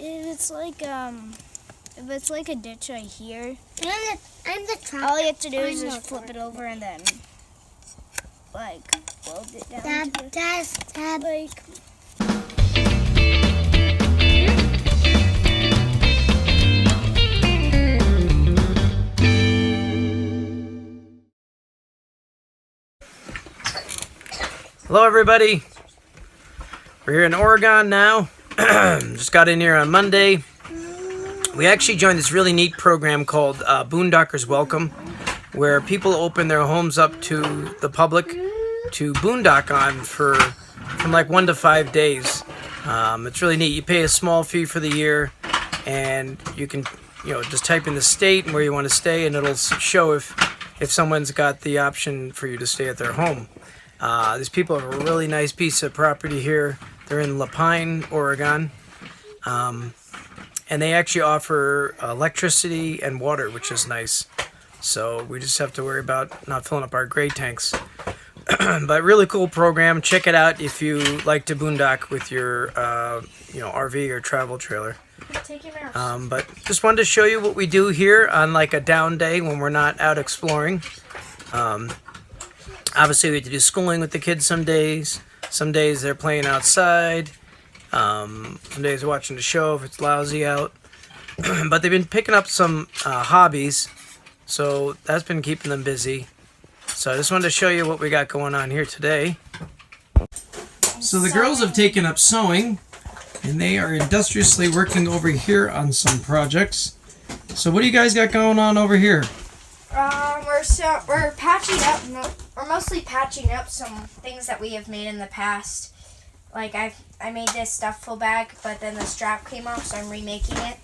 if it's like a ditch right here, I'm the tractor. all you have to do is just flip it over and then like weld it down. Dad. Like. Hello everybody, we're here in Oregon now. Just got in here on Monday. We actually joined this really neat program called Boondockers Welcome, where people open their homes up to the public to boondock on from like 1 to 5 days. It's really neat. You pay a small fee for the year, and you can just type in the state and where you want to stay, and it'll show if someone's got the option for you to stay at their home. These people have a really nice piece of property here. They're in Lapine, Oregon. And they actually offer electricity and water, which is nice. So we just have to worry about not filling up our gray tanks. But really cool program. Check it out if you like to boondock with your RV or travel trailer. But just wanted to show you what we do here on like a down day when we're not out exploring. Obviously, we have to do schooling with the kids some days. Some days they're playing outside. Some days they're watching the show if it's lousy out. But they've been picking up some hobbies, so that's been keeping them busy. So I just wanted to show you what we got going on here today. So the girls have taken up sewing, and they are industriously working over here on some projects. So what do you guys got going on over here? We're patching up. We're mostly patching up some things that we have made in the past. Like I made this duffel bag, but then the strap came off, so I'm remaking it.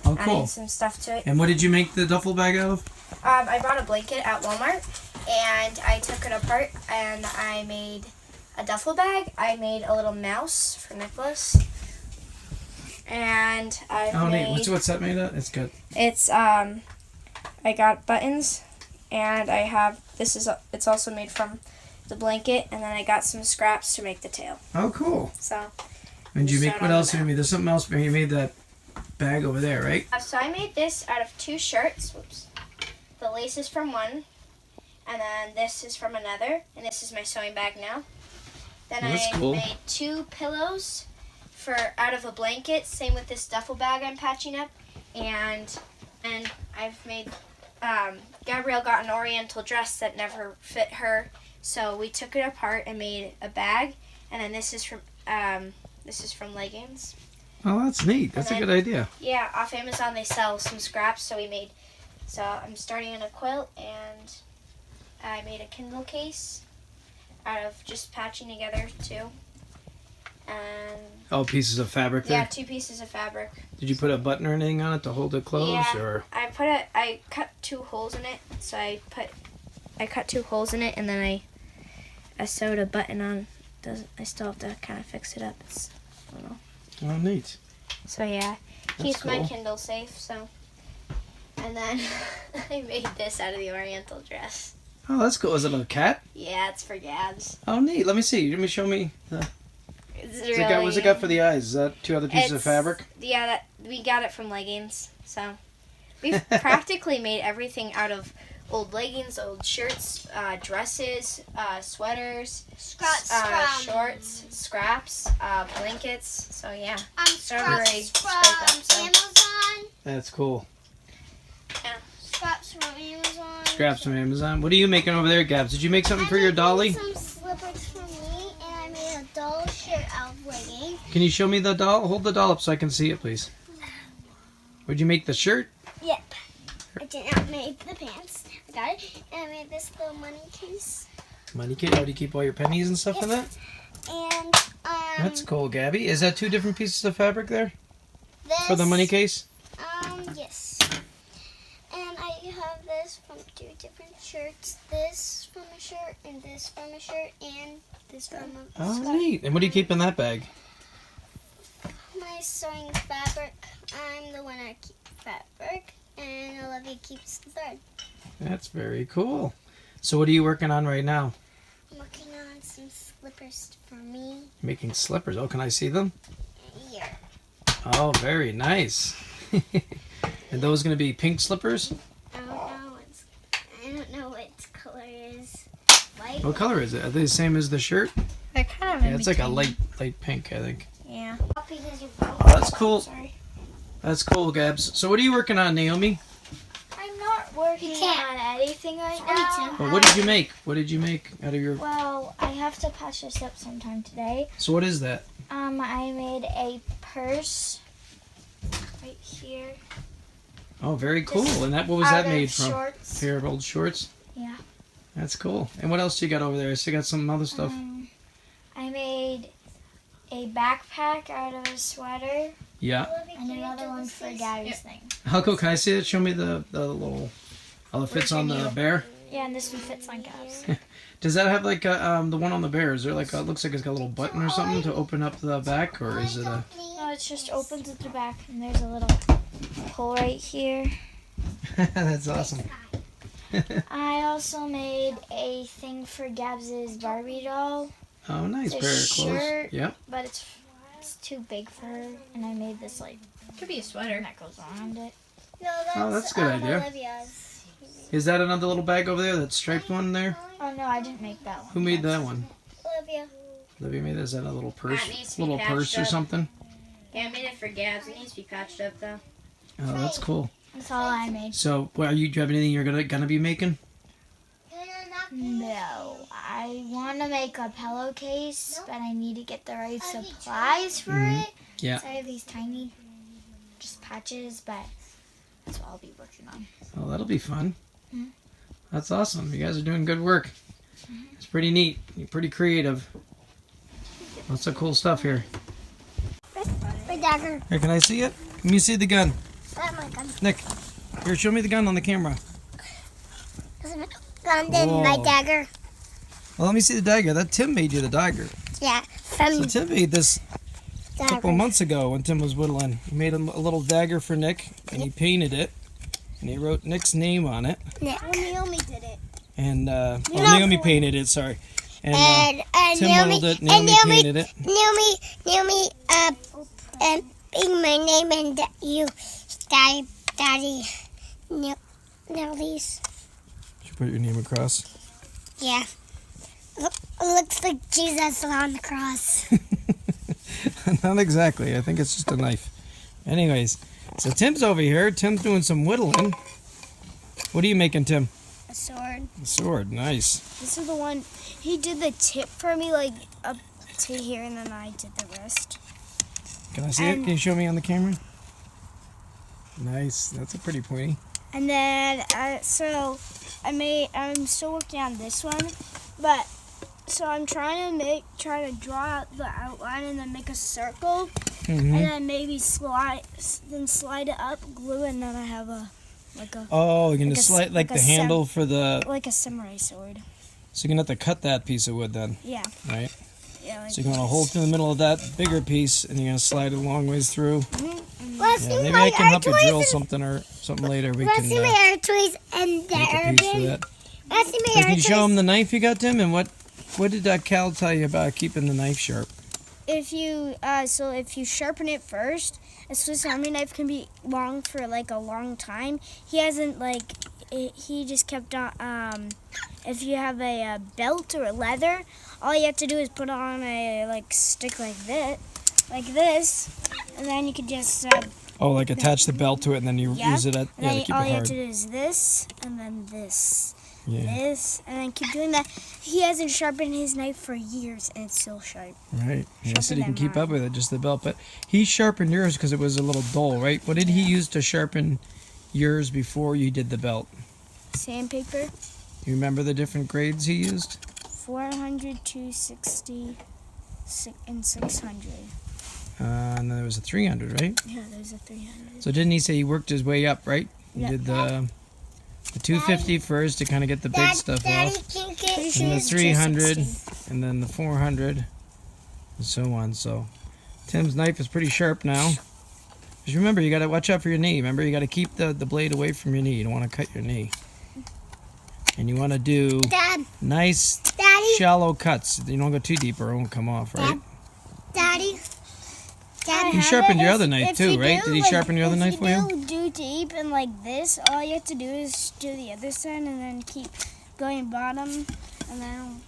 Oh, cool. Adding some stuff to it. And what did you make the duffel bag out of? I bought a blanket at Walmart, and I took it apart, and I made a duffel bag. I made a little mouse for Nicholas, and Neat. What's that made of? It's good. It's I got buttons, and I have it's also made from the blanket, and then I got some scraps to make the tail. Oh, cool. So. And you make what else did you make? There's something else. You made that bag over there, right? So I made this out of 2 shirts. Whoops. The lace is from one, and then this is from another, and this is my sewing bag now. Then I made 2 pillows out of a blanket. Same with this duffel bag I'm patching up, and I've made. Gabrielle got an oriental dress that never fit her, so we took it apart and made a bag. And then this is from leggings. Oh, that's neat. That's a good idea. Yeah, off Amazon they sell some scraps, so I'm starting in a quilt, and I made a Kindle case out of just patching together 2. And pieces of fabric there? Yeah, 2 pieces of fabric. Did you put a button or anything on it to hold it closed? Yeah, or? I cut 2 holes in it, so I cut 2 holes in it, and then I sewed a button on. I still have to kind of fix it up. I don't know. Oh, neat. So yeah, keeps cool. my Kindle safe. So, and then I made this out of the oriental dress. Oh, that's cool. Is it a cat? Yeah, it's for Gabs. Oh, neat. Let me see. Let me show me. What's it got for the eyes? Is that 2 other pieces of fabric? Yeah, we got it from leggings. So we've practically made everything out of old leggings, old shirts, dresses, sweaters, shorts, scraps, blankets. So yeah, Scraps from Amazon. That's cool. Yeah. Scraps from Amazon. Scraps from Amazon. What are you making over there, Gabs? Did you make something for your dolly? Some slippers for me, and I made a doll shirt out of leggings. Can you show me the doll? Hold the doll up so I can see it, please. Would you make the shirt? Yep. I did not make the pants. I got it. And I made this little money case. Money case? Oh, do you keep all your pennies and stuff in that? And That's cool, Gabby. Is that 2 different pieces of fabric there? This, for the money case? Yes. And I have this from 2 different shirts. This from a shirt, and this from a shirt, and this from a Oh, scarf. neat. And what do you keep in that bag? My sewing fabric. I'm the one that keeps fabric, and Olivia keeps the thread. That's very cool. So what are you working on right now? I'm working on some slippers for me. Making slippers. Oh, can I see them? Here. Oh, very nice. And those going to be pink slippers? I don't know what color is. White. What color is it? Are they the same as the shirt? They're kind of Yeah, it's like a light pink, I think. Yeah. Oh, that's cool. Sorry. That's cool, Gabs. So what are you working on, Naomi? I'm not working on anything right now. Well, what did you make? What did you make out of your... Well, I have to patch this up sometime today. So what is that? I made a purse right here. Oh, very cool. And that, what was Out that of made from? shorts. A pair of old shorts? Yeah. That's cool. And what else do you got over there? I still got some other stuff. I made a backpack out of a sweater Yeah. and another one for Gabby's thing. How cool? Can I see it? Show me the little... Oh, it fits on the bear? Yeah, and this one fits on Gab's. Does that have like a, the one on the bear? Is there like a, it looks like it's got a little button or something to open up the back, or is it a... No, it just opens at the back and there's a little hole right here. That's awesome. I also made a thing for Gabs' Barbie doll, Oh, nice It's a pair of clothes. shirt. Yep. but it's too big for her, and I made this like Could be a sweater. that goes around it. No, Oh, that's a good idea. Olivia's. Is that another little bag over there? That striped one there? Oh no, I didn't make that one. Who made that one? Olivia. Olivia made that. Is that a little purse? That needs to be Little purse patched or up. something? Yeah, I made it for Gabs. It needs to be patched up though. Oh, that's cool. That's all I made. So, what, do you have anything you're gonna be making? No, I want to make a pillowcase, but I need to get the right supplies for it. Yeah. So I have these tiny, just patches, but that's what I'll be working on. Oh, that'll be fun. That's awesome. You guys are doing good work. It's pretty neat. You're pretty creative. Lots of cool stuff here. My dagger. Here, can I see it? Let me see the gun. That's my gun. Nick, here, show me the gun on the camera. That's my gun. Then my Whoa. dagger. Well, let me see the dagger. That Tim made you the dagger. Yeah, So from Tim made this a couple dagger. months ago when Tim was whittling. He made a little dagger for Nick, and he painted it, and he wrote Nick's name on it. Nick. Naomi did it. And Naomi painted it. Sorry. And Tim Naomi, whittled it. Naomi painted it. Naomi, being my name and you, Daddy, Nelly's. Did you put your name across? Yeah. Looks like Jesus on the cross. Not exactly. I think it's just a knife. Anyways, so Tim's over here. Tim's doing some whittling. What are you making, Tim? A sword. A sword. Nice. This is the one. He did the tip for me, like up to here, and then I did the rest. Can I see it? Can you show me on the camera? Nice. That's a pretty pointy. And then, so I'm still working on this one, but so I'm trying to draw out the outline and then make a circle, Mm-hmm. and then maybe slide it up, glue, and then I have Oh, you're gonna like a- slide like like the a handle for the. like a samurai sword. So you're gonna have to cut that piece of wood then, Yeah. right? Yeah. Like So you're gonna hold through the middle of that bigger piece, and you're gonna slide it a long ways through. Let's Yeah, see maybe my I can help you toys drill and- something or something later. We Let's can see my air toys and the make a piece for urban. that. Let's see my So air can you toys. show him the knife you got, Tim? And what did Cal tell you about keeping the knife sharp? if you sharpen it first, a Swiss Army knife can be long for like a long time. He hasn't he just kept on. If you have a belt or a leather, all you have to do is put on a stick like this, and then you can just Oh, like attach the belt to it, and then you Yeah. use it and at then to keep all it you have to hard. do is this, and then this, Yeah, this, and then keep doing that. He hasn't sharpened his knife for years, and it's still sharp. right. He said he Sharper can than keep mine. up with it, just the belt. But he sharpened yours because it was a little dull, right? What did he use to sharpen yours before you did the belt? Sandpaper, You remember the different grades he used? 400, 260, and 600. And then there was a 300, right? Yeah, there's a 300. So didn't he say he worked his way up, right? He Yeah. did the 250 first to kind of get the big stuff Daddy off, can Pretty get sure and the it's 300, 260. and then the 400, and so on. So Tim's knife is pretty sharp now. Just remember, you got to watch out for your knee. Remember, you got to keep the blade away from your knee. You don't want to cut your knee. And you want to do Dad, nice, Daddy, shallow cuts. You don't go too deep or it won't come off, right? Daddy. Dad, You sharpened your other knife too, right? Did he sharpen your other knife for you? If you do deep and like this, all you have to do is do the other side and then keep going bottom, and then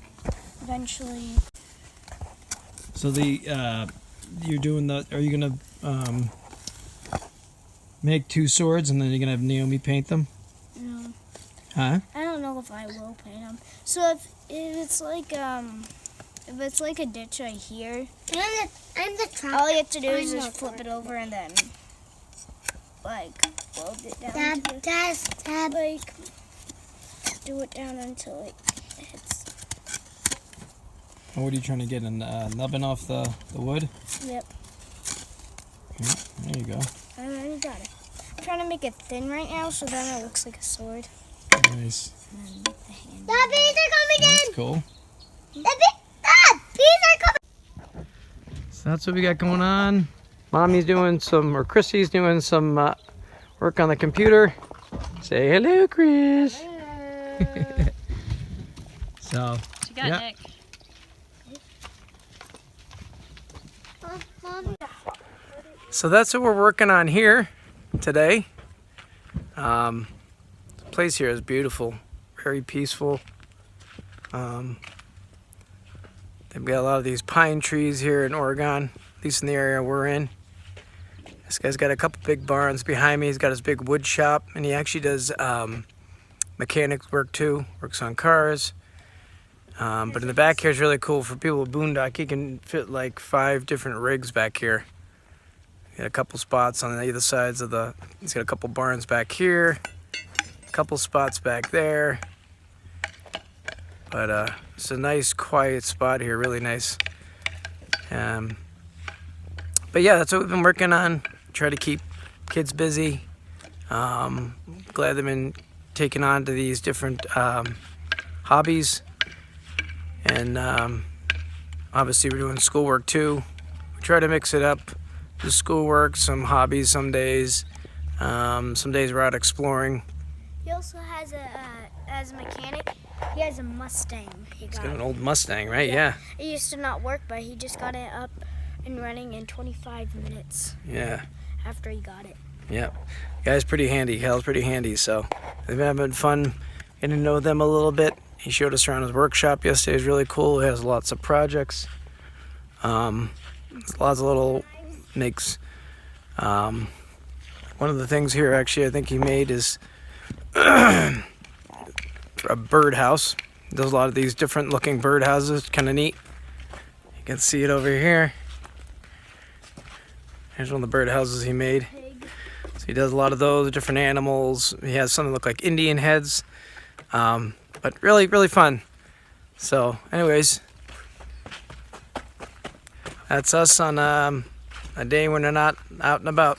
eventually. So you're doing the. Are you gonna make 2 swords and then you're gonna have Naomi paint them? No. Huh? I don't know if I will paint them. So if it's like a ditch right here, I'm the trap. all you have to do is just flip it over and then like weld it down. Dad. Like do it down until it hits. Or what are you trying to get? A nubbin off the wood? Yep. Yeah, there you go. I already got it. I'm trying to make it thin right now so then it looks like a sword. Nice. And then make the hand. Dad, bees are coming That's cool. in. Dad, bees are coming. So that's what we got going on. Mommy's doing Chrissy's doing some work on the computer. Say hello, Chris. So, What you got, yeah. Nick? So that's what we're working on here today. The place here is beautiful, very peaceful. They've got a lot of these pine trees here in Oregon, at least in the area we're in. This guy's got a couple big barns behind me. He's got his big wood shop, and he actually does mechanics work too, works on cars. But in the back here is really cool for people with boondock. He can fit like 5 different rigs back here. Got a couple spots on either sides of the. He's got a couple barns back here, a couple spots back there. But it's a nice, quiet spot here. Really nice. But yeah, that's what we've been working on. Try to keep kids busy. Glad they've been taking on to these different hobbies. And obviously we're doing schoolwork too. We try to mix it up. Do schoolwork, some hobbies some days. Some days we're out exploring. He also has as a mechanic, he has a Mustang. He's got an old Mustang, right? Yeah. It used to not work, but he just got it up and running in 25 minutes Yeah. after he got it. Yep. Guy's pretty handy. Hal's pretty handy. So they've been having fun getting to know them a little bit. He showed us around his workshop yesterday. It's really cool. He has lots of projects. Lots of little makes. One of the things here, actually, I think he made is a birdhouse. He does a lot of these different looking birdhouses. Kind of neat. You can see it over here. Here's one of the birdhouses he made. So he does a lot of those different animals. He has some that look like Indian heads. But really, really fun. So, anyways, that's us on a day when they're not out and about.